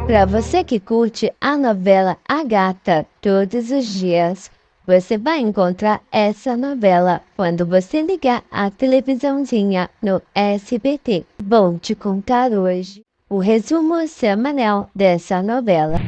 Para você que curte a novela Agatha todos os dias, você vai encontrar essa novela quando você ligar a televisãozinha no SBT. Vou te contar hoje o resumo semanal dessa novela.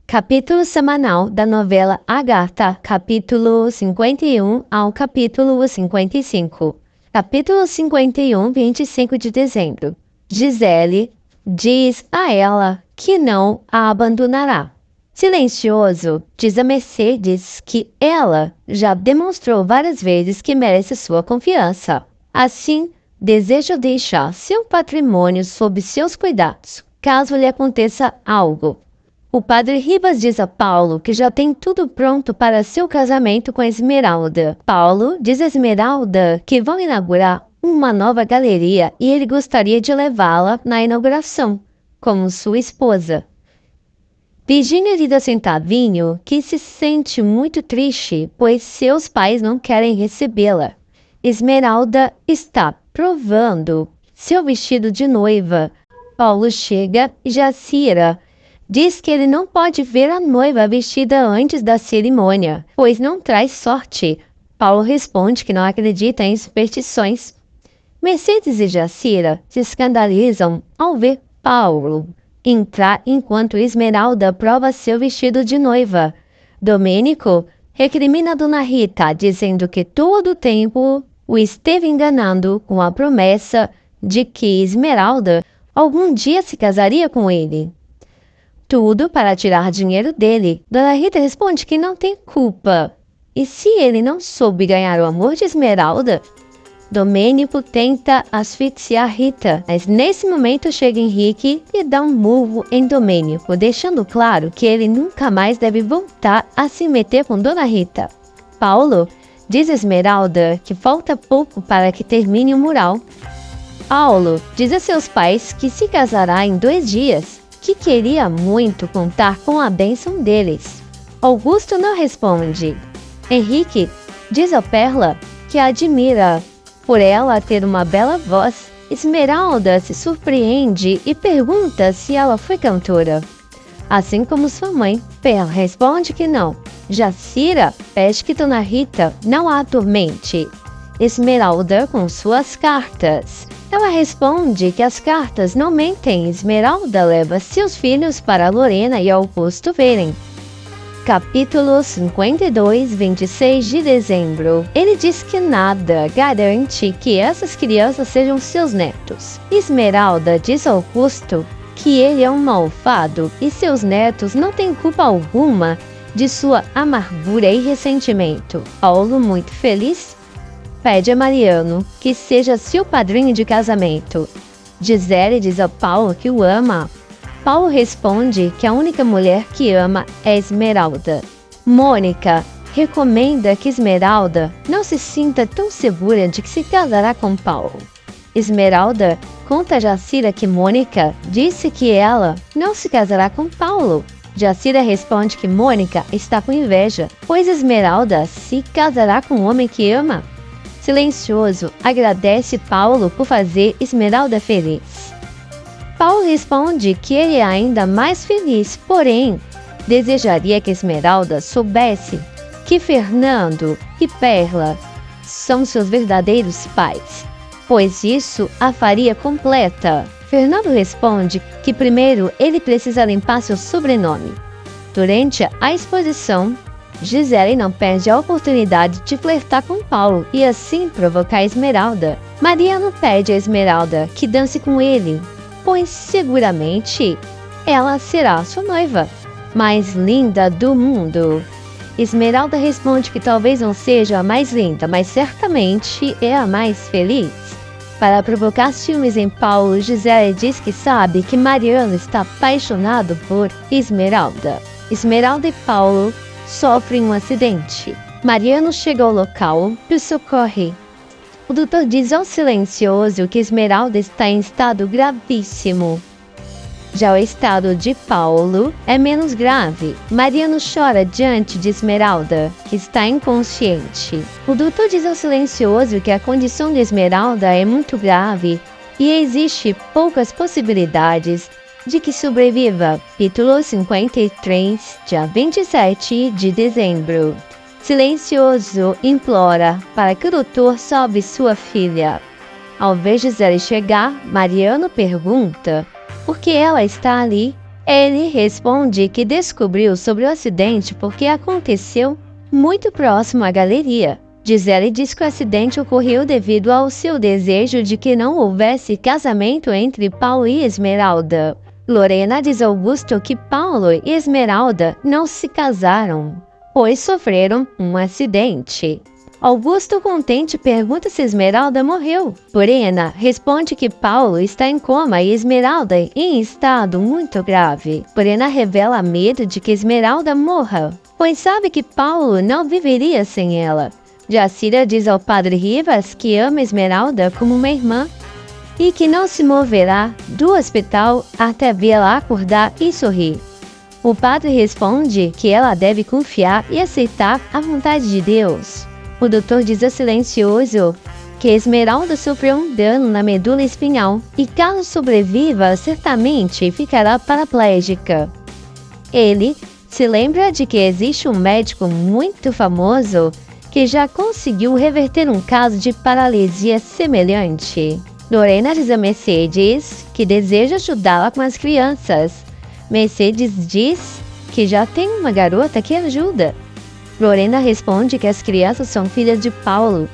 Capítulo semanal da novela Agatha, capítulo 51 ao capítulo 55. Capítulo 51, 25 de dezembro. Gisele diz a ela que não a abandonará. Silencioso diz a Mercedes que ela já demonstrou várias vezes que merece sua confiança. Assim, deseja deixar seu patrimônio sob seus cuidados, caso lhe aconteça algo. O padre Ribas diz a Paulo que já tem tudo pronto para seu casamento com Esmeralda. Paulo diz a Esmeralda que vão inaugurar uma nova galeria e ele gostaria de levá-la na inauguração, como sua esposa. Virginia diz a Centavinho que se sente muito triste, pois seus pais não querem recebê-la. Esmeralda está provando seu vestido de noiva. Paulo chega e Jacira diz que ele não pode ver a noiva vestida antes da cerimônia, pois não traz sorte. Paulo responde que não acredita em superstições. Mercedes e Jacira se escandalizam ao ver Paulo entrar enquanto Esmeralda prova seu vestido de noiva. Domênico recrimina Dona Rita, dizendo que todo o tempo o esteve enganando com a promessa de que Esmeralda algum dia se casaria com ele. Tudo para tirar dinheiro dele. Dona Rita responde que não tem culpa. E se ele não soube ganhar o amor de Esmeralda? Domênico tenta asfixiar Rita, mas nesse momento chega Henrique e dá um murro em Domênico, deixando claro que ele nunca mais deve voltar a se meter com Dona Rita. Paulo diz a Esmeralda que falta pouco para que termine o mural. Paulo diz a seus pais que se casará em 2 dias, que queria muito contar com a bênção deles. Augusto não responde. Henrique diz a Perla que a admira por ela ter uma bela voz. Esmeralda se surpreende e pergunta se ela foi cantora, assim como sua mãe. Perla responde que não. Jacira pede que Dona Rita não a atormente. Esmeralda com suas cartas. Ela responde que as cartas não mentem. Esmeralda leva seus filhos para Lorena e Augusto verem. Capítulo 52, 26 de dezembro. Ele diz que nada garante que essas crianças sejam seus netos. Esmeralda diz a Augusto que ele é um malvado e seus netos não têm culpa alguma de sua amargura e ressentimento. Paulo, muito feliz, pede a Mariano que seja seu padrinho de casamento. Gisele diz a Paulo que o ama. Paulo responde que a única mulher que ama é Esmeralda. Mônica recomenda que Esmeralda não se sinta tão segura de que se casará com Paulo. Esmeralda conta a Jacira que Mônica disse que ela não se casará com Paulo. Jacira responde que Mônica está com inveja, pois Esmeralda se casará com o homem que ama. Silencioso agradece Paulo por fazer Esmeralda feliz. Paulo responde que ele é ainda mais feliz, porém, desejaria que Esmeralda soubesse que Fernando e Perla são seus verdadeiros pais, pois isso a faria completa. Fernando responde que primeiro ele precisa limpar seu sobrenome. Durante a exposição, Gisele não perde a oportunidade de flertar com Paulo e assim provocar Esmeralda. Mariano pede a Esmeralda que dance com ele, pois seguramente ela será sua noiva mais linda do mundo. Esmeralda responde que talvez não seja a mais linda, mas certamente é a mais feliz. Para provocar ciúmes em Paulo, Gisele diz que sabe que Mariano está apaixonado por Esmeralda. Esmeralda e Paulo sofrem um acidente. Mariano chega ao local e o socorre. O doutor diz ao silencioso que Esmeralda está em estado gravíssimo. Já o estado de Paulo é menos grave. Mariano chora diante de Esmeralda, que está inconsciente. O doutor diz ao silencioso que a condição de Esmeralda é muito grave e existe poucas possibilidades de que sobreviva. Capítulo 53, dia 27 de dezembro. Silencioso implora para que o doutor salve sua filha. Ao ver Gisele chegar, Mariano pergunta por que ela está ali. Ele responde que descobriu sobre o acidente porque aconteceu muito próximo à galeria. Gisele diz que o acidente ocorreu devido ao seu desejo de que não houvesse casamento entre Paulo e Esmeralda. Lorena diz a Augusto que Paulo e Esmeralda não se casaram, pois sofreram um acidente. Augusto, contente, pergunta se Esmeralda morreu. Lorena responde que Paulo está em coma e Esmeralda em estado muito grave. Lorena revela medo de que Esmeralda morra, pois sabe que Paulo não viveria sem ela. Jacira diz ao padre Rivas que ama Esmeralda como uma irmã e que não se moverá do hospital até vê-la acordar e sorrir. O padre responde que ela deve confiar e aceitar a vontade de Deus. O doutor diz ao Silencioso que Esmeralda sofreu um dano na medula espinhal e, caso sobreviva, certamente ficará paraplégica. Ele se lembra de que existe um médico muito famoso que já conseguiu reverter um caso de paralisia semelhante. Lorena diz a Mercedes que deseja ajudá-la com as crianças. Mercedes diz que já tem uma garota que ajuda. Lorena responde que as crianças são filhas de Paulo,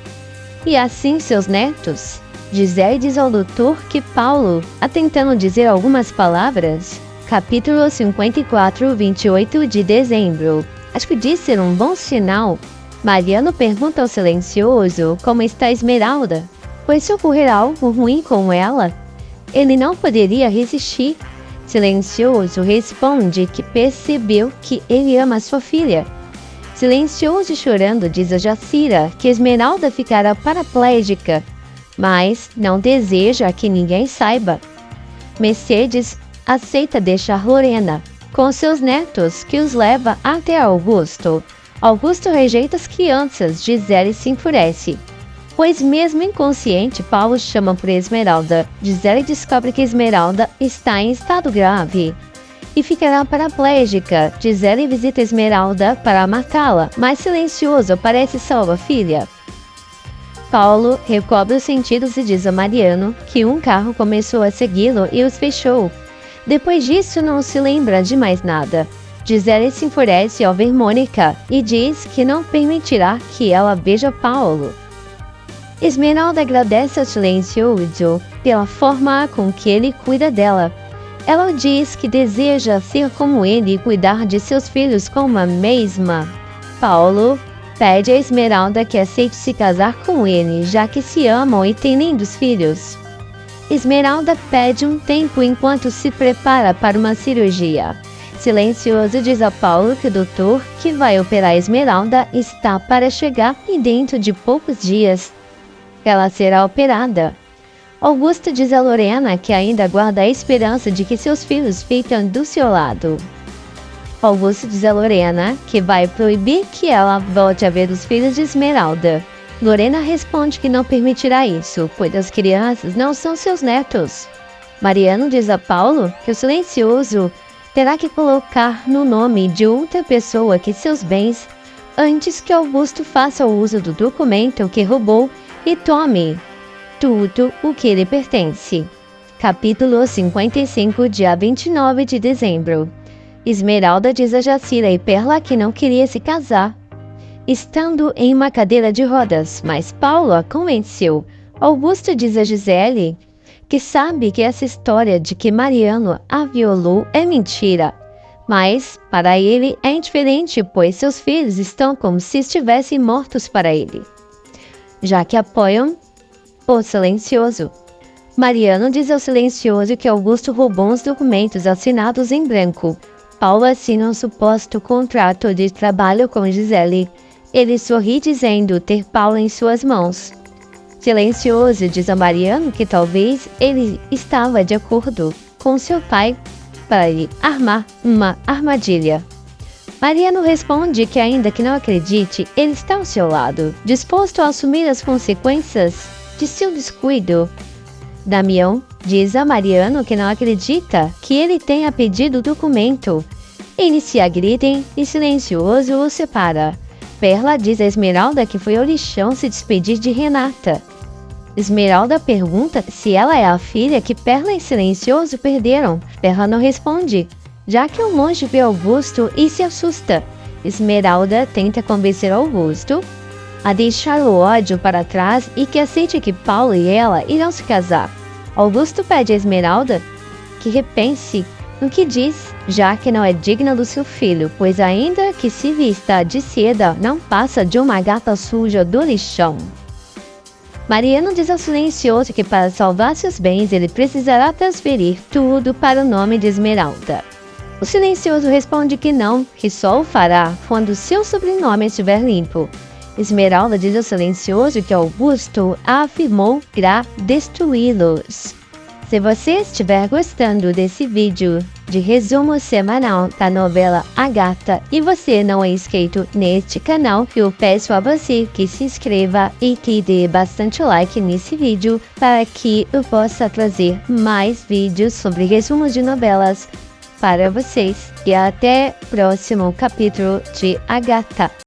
e assim seus netos. Gisele diz ao doutor que Paulo está tentando dizer algumas palavras. Capítulo 54, 28 de dezembro. Acho que diz ser um bom sinal. Mariano pergunta ao Silencioso como está Esmeralda, pois se ocorrer algo ruim com ela, ele não poderia resistir. Silencioso responde que percebeu que ele ama sua filha. Silencioso e chorando diz a Jacira que Esmeralda ficará paraplégica, mas não deseja que ninguém saiba. Mercedes aceita deixar Lorena com seus netos, que os leva até Augusto. Augusto rejeita as crianças, Gisele se enfurece, pois mesmo inconsciente, Paulo chama por Esmeralda. Gisele descobre que Esmeralda está em estado grave e ficará paraplégica. Gisele visita Esmeralda para matá-la, mas Silencioso parece salva a filha. Paulo recobre os sentidos e diz a Mariano que um carro começou a segui-lo e os fechou. Depois disso, não se lembra de mais nada. Gisele se enfurece ao ver Mônica e diz que não permitirá que ela veja Paulo. Esmeralda agradece ao Silencioso pela forma com que ele cuida dela. Ela diz que deseja ser como ele e cuidar de seus filhos como a mesma. Paulo pede a Esmeralda que aceite se casar com ele, já que se amam e têm lindos filhos. Esmeralda pede um tempo enquanto se prepara para uma cirurgia. Silencioso diz a Paulo que o doutor que vai operar Esmeralda está para chegar e dentro de poucos dias ela será operada. Augusto diz a Lorena que ainda guarda a esperança de que seus filhos fiquem do seu lado. Augusto diz a Lorena que vai proibir que ela volte a ver os filhos de Esmeralda. Lorena responde que não permitirá isso, pois as crianças não são seus netos. Mariano diz a Paulo que o Silencioso terá que colocar no nome de outra pessoa que seus bens antes que Augusto faça o uso do documento que roubou e tome tudo o que lhe pertence. Capítulo 55, dia 29 de dezembro. Esmeralda diz a Jacira e Perla que não queria se casar, estando em uma cadeira de rodas, mas Paulo a convenceu. Augusto diz a Gisele que sabe que essa história de que Mariano a violou é mentira, mas para ele é indiferente, pois seus filhos estão como se estivessem mortos para ele, já que apoiam o Silencioso. Mariano diz ao Silencioso que Augusto roubou os documentos assinados em branco. Paulo assina um suposto contrato de trabalho com Gisele. Ele sorri dizendo ter Paulo em suas mãos. Silencioso diz a Mariano que talvez ele estava de acordo com seu pai para lhe armar uma armadilha. Mariano responde que ainda que não acredite, ele está ao seu lado, disposto a assumir as consequências de seu descuido. Damião diz a Mariano que não acredita que ele tenha pedido o documento. Eles se agridem e Silencioso o separa. Perla diz a Esmeralda que foi ao lixão se despedir de Renata. Esmeralda pergunta se ela é a filha que Perla e Silencioso perderam. Perla não responde, já que o monge vê Augusto e se assusta. Esmeralda tenta convencer Augusto a deixar o ódio para trás e que aceite que Paulo e ela irão se casar. Augusto pede a Esmeralda que repense no que diz, já que não é digna do seu filho, pois ainda que se vista de seda, não passa de uma gata suja do lixão. Mariano diz ao Silencioso que para salvar seus bens ele precisará transferir tudo para o nome de Esmeralda. O Silencioso responde que não, que só o fará quando seu sobrenome estiver limpo. Esmeralda diz ao Silencioso que Augusto afirmou que irá destruí-los. Se você estiver gostando desse vídeo de resumo semanal da novela A Gata e você não é inscrito neste canal, eu peço a você que se inscreva e que dê bastante like nesse vídeo para que eu possa trazer mais vídeos sobre resumos de novelas para vocês. E até o próximo capítulo de A Gata.